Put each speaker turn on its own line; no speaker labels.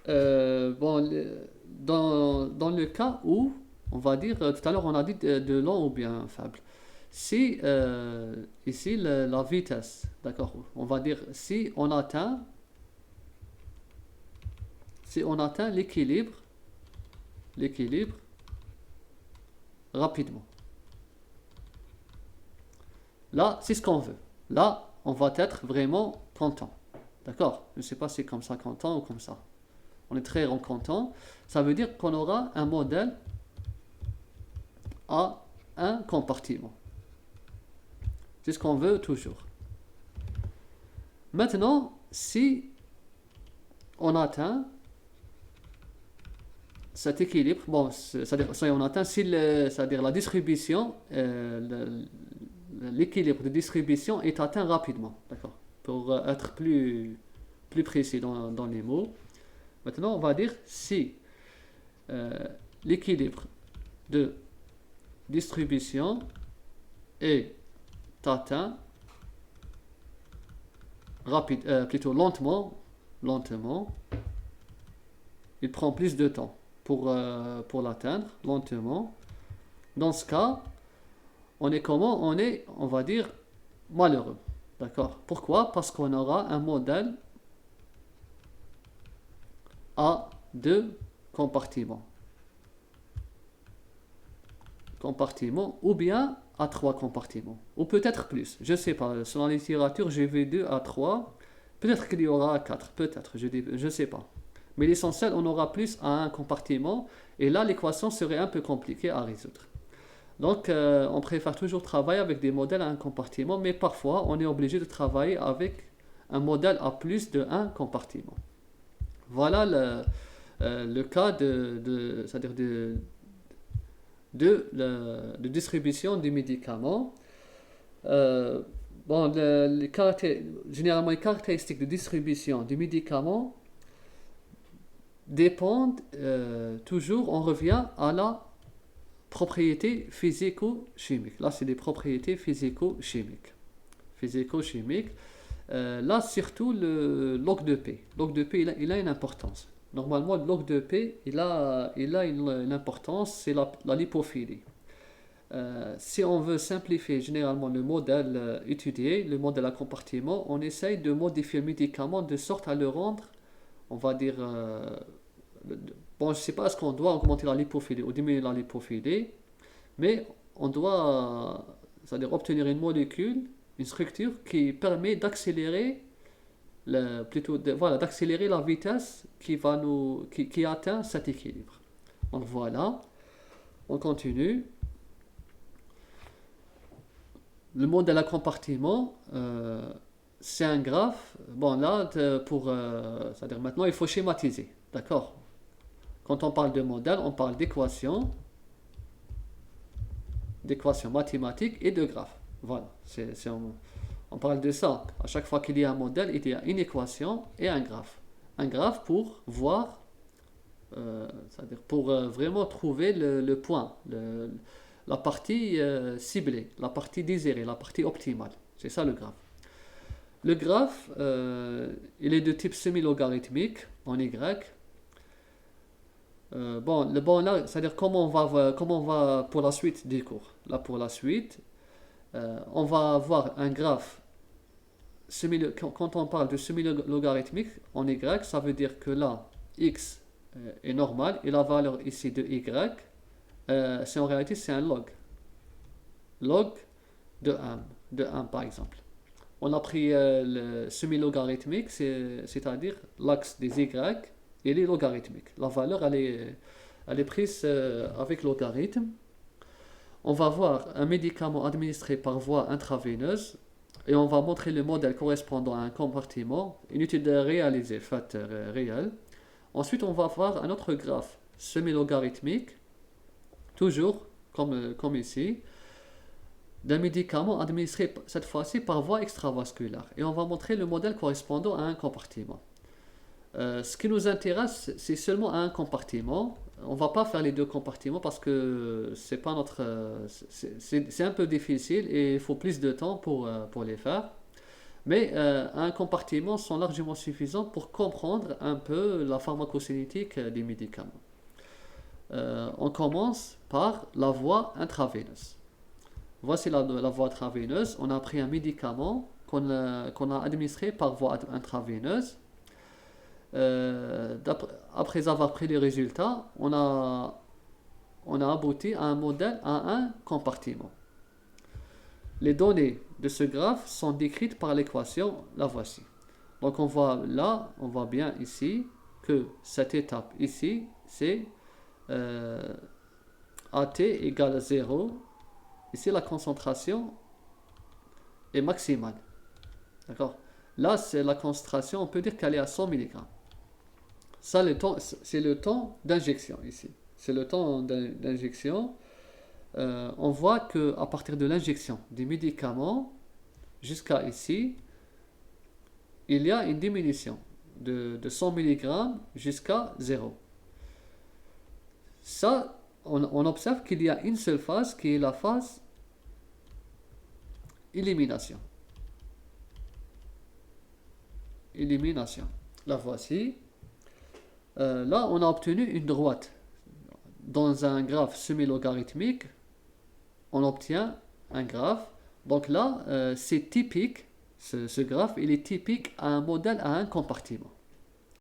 Bon, dans le cas où, on va dire, tout à l'heure on a dit de lent ou bien faible. Si, ici, la vitesse, d'accord, on va dire, si on atteint l'équilibre rapidement. Là, c'est ce qu'on veut. Là, on va être vraiment content. D'accord? Je ne sais pas si c'est comme ça content ou comme ça. On est très content. Ça veut dire qu'on aura un modèle à un compartiment. C'est ce qu'on veut toujours. Maintenant, si on atteint cet équilibre, bon, c'est-à-dire si on atteint si c'est-à-dire la distribution, l'équilibre de distribution est atteint rapidement, d'accord? Pour être plus précis dans les mots. Maintenant, on va dire si euh, l'équilibre de distribution est atteint plutôt lentement, il prend plus de temps pour l'atteindre, lentement. Dans ce cas, on est comment? On va dire, malheureux. D'accord? Pourquoi? Parce qu'on aura un modèle à deux compartiments. Ou bien à trois compartiments. Ou peut-être plus. Je ne sais pas. Selon la littérature, j'ai vu 2 à 3. Peut-être qu'il y aura 4. Peut-être. Je ne sais pas. Mais l'essentiel, on aura plus à un compartiment. Et là, l'équation serait un peu compliquée à résoudre. Donc, on préfère toujours travailler avec des modèles à un compartiment. Mais parfois, on est obligé de travailler avec un modèle à plus de un compartiment. Voilà le cas c'est-à-dire de distribution des médicaments. Euh, bon, généralement, les caractéristiques de distribution des médicaments dépendent toujours, on revient à la propriété physico-chimique. Là, c'est des propriétés physico-chimiques. Physico-chimiques. Là, surtout le log de P. Log de P, il a une importance. Normalement, le log de P, il a une importance, c'est la lipophilie. Si on veut simplifier généralement le modèle étudié, le modèle à compartiment, on essaye de modifier le médicament de sorte à le rendre, on va dire, bon, je ne sais pas, est-ce qu'on doit augmenter la lipophilie ou diminuer la lipophilie, mais on doit, c'est-à-dire obtenir une molécule, une structure qui permet d'accélérer, voilà, d'accélérer la vitesse qui atteint cet équilibre. Donc voilà, on continue. Le modèle à compartiment, c'est un graphe. Bon, là, c'est-à-dire maintenant, il faut schématiser. D'accord? Quand on parle de modèle, on parle d'équations mathématiques et de graphes. Voilà. On parle de ça. À chaque fois qu'il y a un modèle, il y a une équation et un graphe. Un graphe pour voir, c'est-à-dire pour vraiment trouver le point, la partie ciblée, la partie désirée, la partie optimale. C'est ça le graphe. Le graphe, il est de type semi-logarithmique en Y. Bon là, c'est-à-dire comment on va pour la suite des cours. Là, pour la suite, on va avoir un graphe quand on parle de semi-logarithmique en Y, ça veut dire que là, x est normal et la valeur ici de y, en réalité c'est un log. Log de un par exemple. On a pris le semi-logarithmique, c'est-à-dire l'axe des y, il est logarithmique. La valeur, elle est prise avec logarithme. On va voir un médicament administré par voie intraveineuse et on va montrer le modèle correspondant à un compartiment, une étude réalisée, faite réelle. Ensuite, on va voir un autre graphe semi-logarithmique, toujours comme ici, d'un médicament administré cette fois-ci par voie extravasculaire. Et on va montrer le modèle correspondant à un compartiment. Ce qui nous intéresse, c'est seulement un compartiment. On va pas faire les deux compartiments parce que c'est pas c'est un peu difficile et il faut plus de temps pour les faire. Mais un compartiment sont largement suffisants pour comprendre un peu la pharmacocinétique des médicaments. On commence par la voie intraveineuse. Voici la voie intraveineuse. On a pris un médicament qu'on a administré par voie intraveineuse. Après avoir pris les résultats, on a abouti à un modèle, à un compartiment. Les données de ce graphe sont décrites par l'équation, la voici. Donc on voit là, on voit bien ici que cette étape ici, c'est AT égale 0. Ici la concentration est maximale. D'accord? Là c'est la concentration, on peut dire qu'elle est à 100 mg. Ça, c'est le temps d'injection ici. C'est le temps d'injection. On voit qu'à partir de l'injection des médicaments jusqu'à ici, il y a une diminution de 100 mg jusqu'à 0. Ça, on observe qu'il y a une seule phase qui est la phase élimination. Élimination. La voici. Là, on a obtenu une droite. Dans un graphe semi-logarithmique, on obtient un graphe. Donc là, c'est typique, ce graphe, il est typique à un modèle à un compartiment.